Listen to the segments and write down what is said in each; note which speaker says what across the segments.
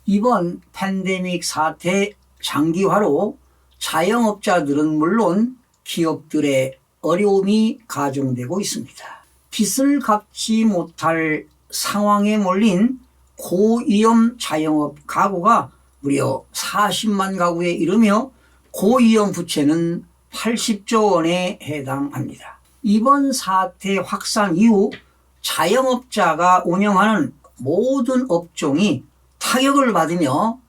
Speaker 1: 이번 팬데믹 사태 장기화로 자영업자들은 물론 기업들의 어려움이 가중되고 있습니다. 빚을 갚지 못할 상황에 몰린 고위험 자영업 가구가 무려 40만 가구에 이르며 고위험 부채는 80조 원에 해당합니다. 이번 사태 확산 이후 자영업자가 운영하는 모든 업종이 타격을 받으며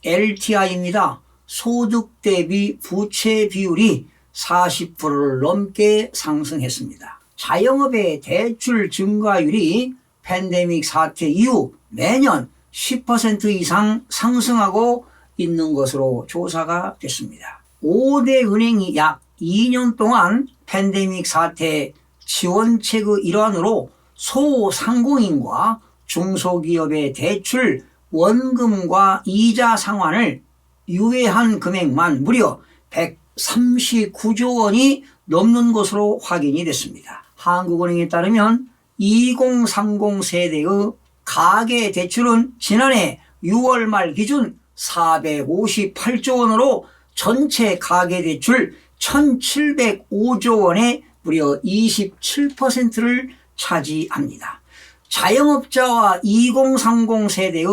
Speaker 1: LTI입니다. 소득 대비 부채 비율이 40%를 넘게 상승했습니다. 자영업의 대출 증가율이 팬데믹 사태 이후 매년 10% 이상 상승하고 있는 것으로 조사가 됐습니다. 5대 은행이 약 2년 동안 팬데믹 사태 지원책의 일환으로 소상공인과 중소기업의 대출 원금과 이자 상환을 유예한 금액만 무려 139조 원이 넘는 것으로 확인이 됐습니다. 한국은행에 따르면 2030 세대의 가계대출은 지난해 6월 말 기준 458조 원으로 전체 가계대출 1705조 원의 무려 27%를 차지합니다. 자영업자와 2030 세대의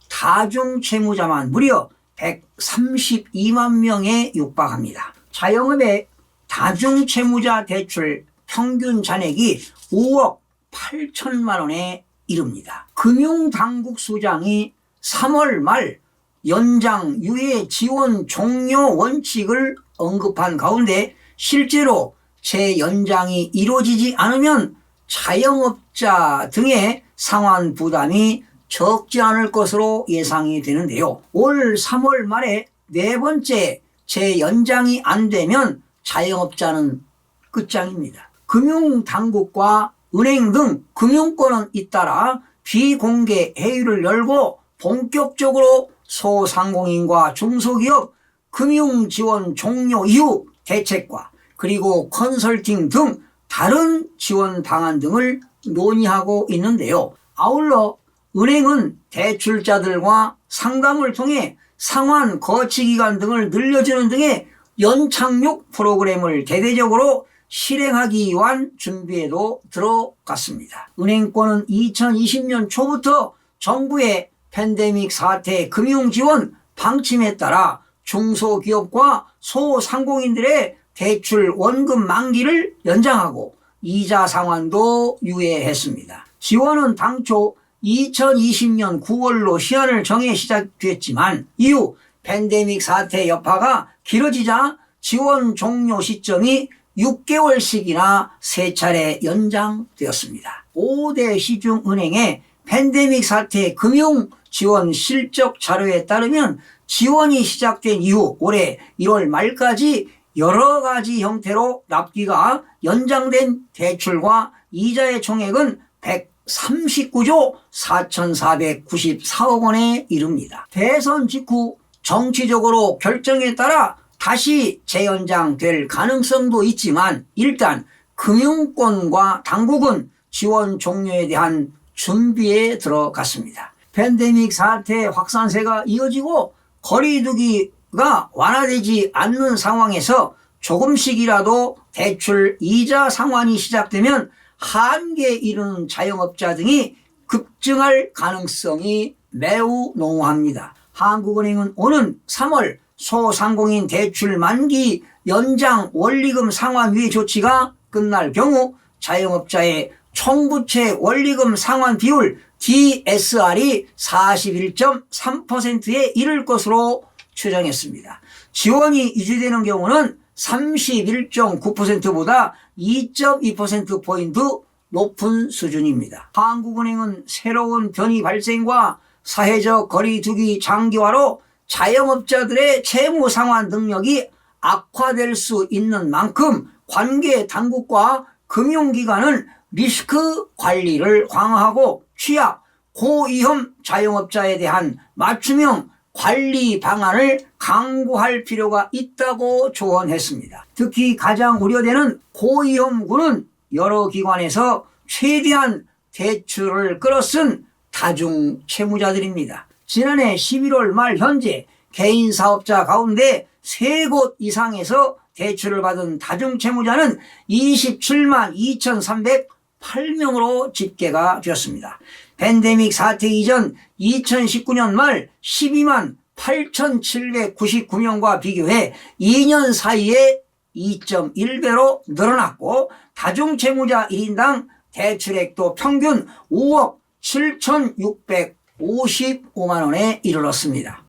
Speaker 1: 다중채무자만 무려 132만 명에 육박합니다. 자영업의 다중채무자 대출 평균 잔액이 5억 8천만 원에 이릅니다. 금융당국 수장이 3월 말 연장 유예 지원 종료 원칙을 언급한 가운데 실제로 재연장이 이루어지지 않으면 자영업자 등의 상환 부담이 적지 않을 것으로 예상이 되는데요. 올 3월 말에 네 번째 재연장이 안 되면 자영업자는 끝장입니다. 금융당국과 은행 등 금융권은 잇따라 비공개 회의를 열고 본격적으로 소상공인과 중소기업 금융지원 종료 이후 대책과 그리고 컨설팅 등 다른 지원 방안 등을 논의하고 있는데요. 아울러 은행은 대출자들과 상담을 통해 상환 거치기간 등을 늘려주는 등의 연착륙 프로그램을 대대적으로 실행하기 위한 준비에도 들어갔습니다. 은행권은 2020년 초부터 정부의 팬데믹 사태 금융지원 방침에 따라 중소기업과 소상공인들의 대출 원금 만기를 연장하고 이자 상환도 유예했습니다. 지원은 당초 2020년 9월로 시한을 정해 시작됐지만 이후 팬데믹 사태 여파가 길어지자 지원 종료 시점이 6개월씩이나 3차례 연장되었습니다. 5대 시중은행의 팬데믹 사태 금융 지원 실적 자료에 따르면 지원이 시작된 이후 올해 1월 말까지 여러 가지 형태로 납기가 연장된 대출과 이자의 총액은 139조 4,494억 원에 이릅니다. 대선 직후 정치적으로 결정에 따라 다시 재연장될 가능성도 있지만 일단 금융권과 당국은 지원 종료에 대한 준비에 들어갔습니다. 팬데믹 사태 확산세가 이어지고 거리두기가 완화되지 않는 상황에서 조금씩이라도 대출 이자 상환이 시작되면 한계에 이르는 자영업자 등이 급증할 가능성이 매우 농후합니다. 한국은행은 오는 3월 소상공인 대출 만기 연장 원리금 상환 유예 조치가 끝날 경우 자영업자의 총부채 원리금 상환 비율 DSR이 41.3%에 이를 것으로 추정했습니다. 지원이 유지되는 경우는 31.9%보다 2.2%포인트 높은 수준입니다. 한국은행은 새로운 변이 발생과 사회적 거리두기 장기화로 자영업자들의 채무 상환 능력이 악화될 수 있는 만큼 관계 당국과 금융기관은 리스크 관리를 강화하고 취약, 고위험 자영업자에 대한 맞춤형 관리 방안을 강구할 필요가 있다고 조언했습니다. 특히 가장 우려되는 고위험군은 여러 기관에서 최대한 대출을 끌어쓴 다중 채무자들입니다. 지난해 11월 말 현재 개인 사업자 가운데 3곳 이상에서 대출을 받은 다중채무자는 27만 2,308명으로 집계가 되었습니다. 팬데믹 사태 이전 2019년 말 12만 8,799명과 비교해 2년 사이에 2.1배로 늘어났고 다중채무자 1인당 대출액도 평균 5억 7,655만 원에 이르렀습니다.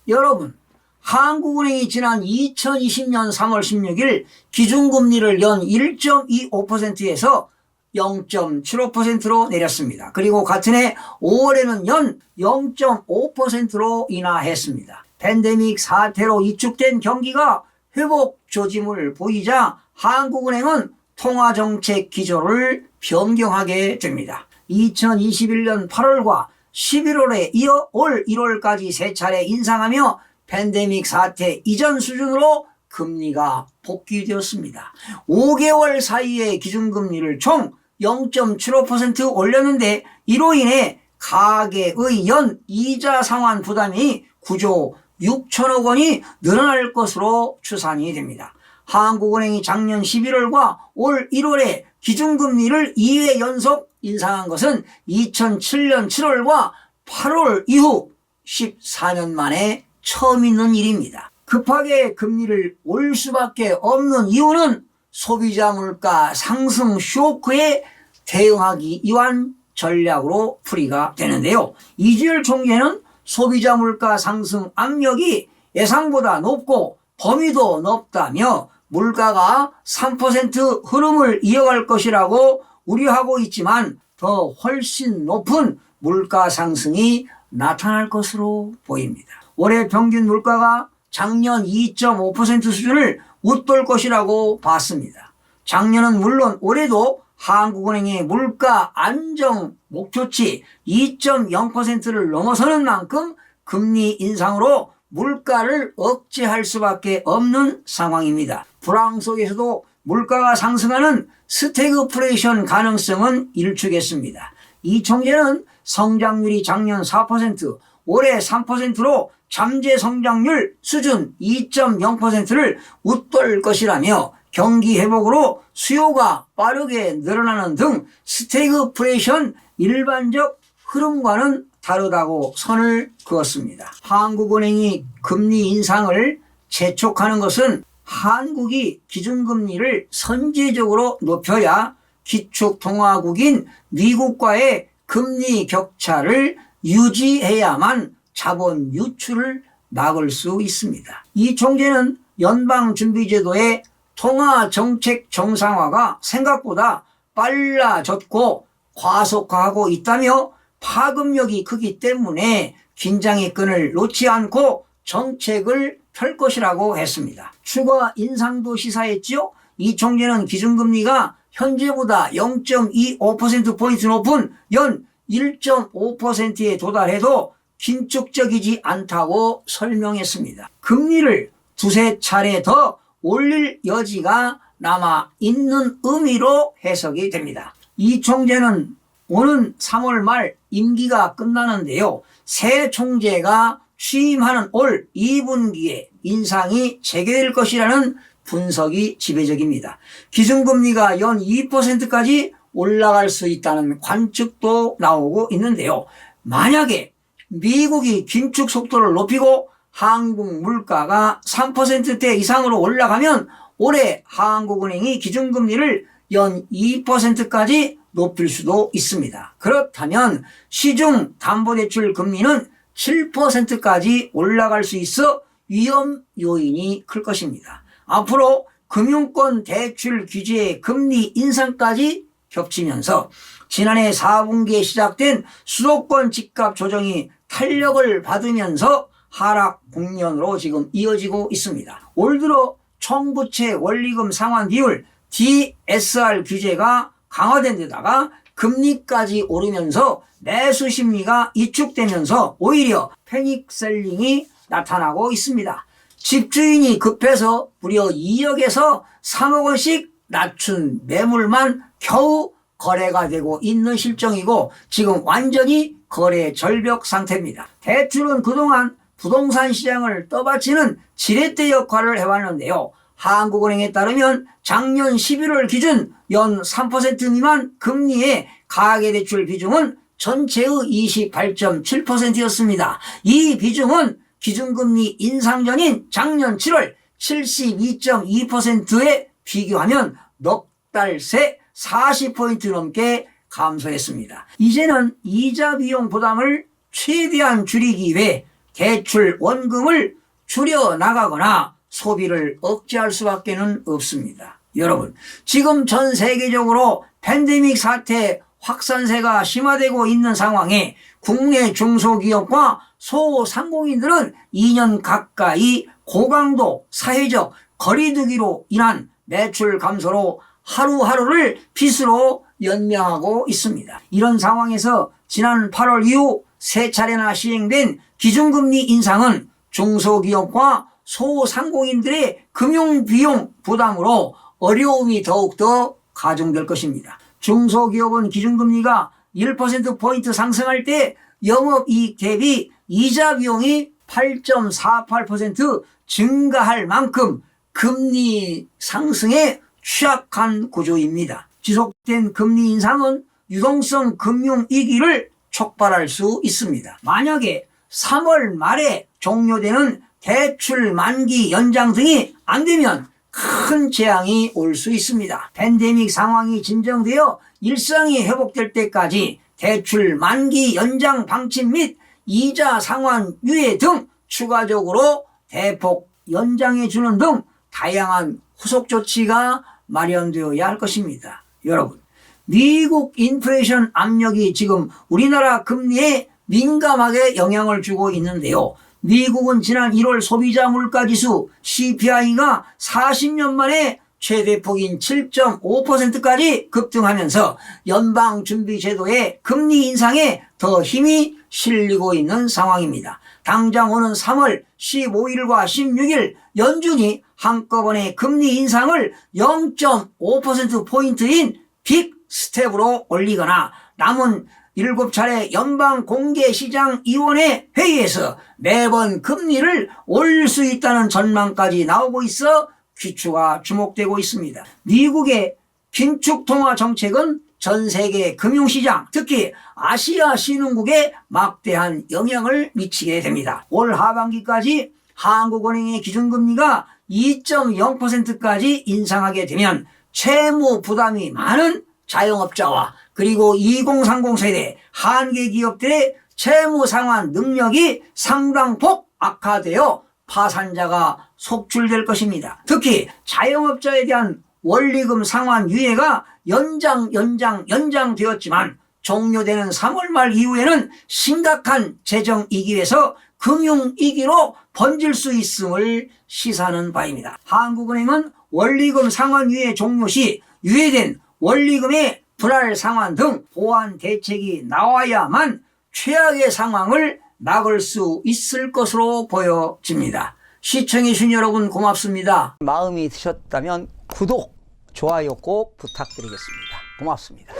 Speaker 1: 여러분, 한국은행이 지난 2020년 3월 16일 기준금리를 연 1.25%에서 0.75%로 내렸습니다. 그리고 같은 해 5월에는 연 0.5%로 인하했습니다. 팬데믹 사태로 위축된 경기가 회복 조짐을 보이자 한국은행은 통화정책 기조를 변경하게 됩니다. 2021년 8월과 11월에 이어 올 1월까지 3차례 인상하며 팬데믹 사태 이전 수준으로 금리가 복귀되었습니다. 5개월 사이에 기준금리를 총 0.75% 올렸는데 이로 인해 가계의 연 이자 상환 부담이 9조 6천억 원이 늘어날 것으로 추산이 됩니다. 한국은행이 작년 11월과 올 1월에 기준금리를 2회 연속 인상한 것은 2007년 7월과 8월 이후 14년 만에 처음 있는 일입니다. 급하게 금리를 올 수밖에 없는 이유는 소비자 물가 상승 쇼크에 대응하기 위한 전략으로 풀이가 되는데요. 이주열 총재는 소비자 물가 상승 압력이 예상보다 높고 범위도 높다며 물가가 3% 흐름을 이어갈 것이라고 우려하고 있지만 더 훨씬 높은 물가 상승이 나타날 것으로 보입니다. 올해 평균 물가가 작년 2.5% 수준을 웃돌 것이라고 봤습니다. 작년은 물론 올해도 한국은행의 물가 안정 목표치 2.0%를 넘어서는 만큼 금리 인상으로 물가를 억제할 수밖에 없는 상황입니다. 불황 속에서도 물가가 상승하는 스태그플레이션 가능성은 일축했습니다. 이 총재는 성장률이 작년 4%, 올해 3%로 잠재 성장률 수준 2.0%를 웃돌 것이라며 경기 회복으로 수요가 빠르게 늘어나는 등 스태그플레이션 일반적 흐름과는 다르다고 선을 그었습니다. 한국은행이 금리 인상을 재촉하는 것은 한국이 기준금리를 선제적으로 높여야 기축통화국인 미국과의 금리 격차를 유지해야만 자본 유출을 막을 수 있습니다. 이 총재는 연방준비제도의 통화정책 정상화가 생각보다 빨라졌고 과속화하고 있다며 파급력이 크기 때문에 긴장의 끈을 놓지 않고 정책을 펼 것이라고 했습니다. 추가 인상도 시사했지요. 이 총재는 기준금리가 현재보다 0.25%포인트 높은 연 1.5%에 도달해도 긴축적이지 않다고 설명했습니다. 금리를 두세 차례 더 올릴 여지가 남아 있는 의미로 해석이 됩니다. 이 총재는 오는 3월 말 임기가 끝나는데요. 새 총재가 취임하는 올 2분기에 인상이 재개될 것이라는 분석이 지배적입니다. 기준금리가 연 2%까지 올라갈 수 있다는 관측도 나오고 있는데요. 만약에 미국이 긴축 속도를 높이고 한국 물가가 3%대 이상으로 올라가면 올해 한국은행이 기준금리를 연 2%까지 높일 수도 있습니다. 그렇다면 시중 담보대출 금리는 7%까지 올라갈 수 있어 위험 요인이 클 것입니다. 앞으로 금융권 대출 규제의 금리 인상까지 겹치면서 지난해 4분기에 시작된 수도권 집값 조정이 탄력을 받으면서 하락 국면으로 지금 이어지고 있습니다. 올 들어 총부채 원리금 상환 비율 DSR 규제가 강화된 데다가 금리까지 오르면서 매수 심리가 위축되면서 오히려 패닉셀링이 나타나고 있습니다. 집주인이 급해서 무려 2억에서 3억 원씩 낮춘 매물만 겨우 거래가 되고 있는 실정이고 지금 완전히 거래 절벽 상태입니다. 대출은 그동안 부동산 시장을 떠받치는 지렛대 역할을 해왔는데요. 한국은행에 따르면 작년 11월 기준 연 3% 미만 금리의 가계대출 비중은 전체의 28.7%였습니다. 이 비중은 기준금리 인상 전인 작년 7월 72.2%에 비교하면 넉 달 새 40포인트 넘게 감소했습니다. 이제는 이자 비용 부담을 최대한 줄이기 위해 대출 원금을 줄여나가거나 소비를 억제할 수밖에 없습니다. 여러분, 지금 전 세계적으로 팬데믹 사태 확산세가 심화되고 있는 상황에 국내 중소기업과 소상공인들은 2년 가까이 고강도 사회적 거리두기로 인한 매출 감소로 하루하루를 빚으로 연명하고 있습니다. 이런 상황에서 지난 8월 이후 세 차례나 시행된 기준금리 인상은 중소기업과 소상공인들의 금융비용 부담으로 어려움이 더욱더 가중될 것입니다. 중소기업은 기준금리가 1%포인트 상승할 때 영업이익 대비 이자 비용이 8.48% 증가할 만큼 금리 상승에 취약한 구조입니다. 지속된 금리 인상은 유동성 금융위기를 촉발할 수 있습니다. 만약에 3월 말에 종료되는 대출 만기 연장 등이 안 되면 큰 재앙이 올 수 있습니다. 팬데믹 상황이 진정되어 일상이 회복될 때까지 대출 만기 연장 방침 및 이자 상환 유예 등 추가적으로 대폭 연장해 주는 등 다양한 후속 조치가 마련되어야 할 것입니다. 여러분, 미국 인플레이션 압력이 지금 우리나라 금리에 민감하게 영향을 주고 있는데요. 미국은 지난 1월 소비자 물가지수 CPI가 40년 만에 최대폭인 7.5%까지 급등하면서 연방준비제도의 금리 인상에 더 힘이 실리고 있는 상황입니다. 당장 오는 3월 15일과 16일 연준이 한꺼번에 금리 인상을 0.5%포인트인 빅 스텝으로 올리거나 남은 7차례 연방공개시장위원회 회의에서 매번 금리를 올릴 수 있다는 전망까지 나오고 있어 귀추가 주목되고 있습니다. 미국의 긴축통화 정책은 전 세계 금융시장, 특히 아시아 신흥국에 막대한 영향을 미치게 됩니다. 올 하반기까지 한국은행의 기준금리가 2.0%까지 인상하게 되면 채무 부담이 많은 자영업자와 그리고 2030 세대 한계 기업들의 채무 상환 능력이 상당폭 악화되어 파산자가 속출될 것입니다. 특히 자영업자에 대한 원리금 상환 유예가 연장되었지만 종료되는 3월 말 이후에는 심각한 재정 위기에서 금융 위기로 번질 수 있음을 시사하는 바입니다. 한국은행은 원리금 상환 유예 종료 시 유예된 원리금의 분할 상환 등 보완 대책이 나와야만 최악의 상황을 막을 수 있을 것으로 보여집니다. 시청해주신 여러분 고맙습니다. 마음이 드셨다면 구독, 좋아요 꼭 부탁드리겠습니다. 고맙습니다.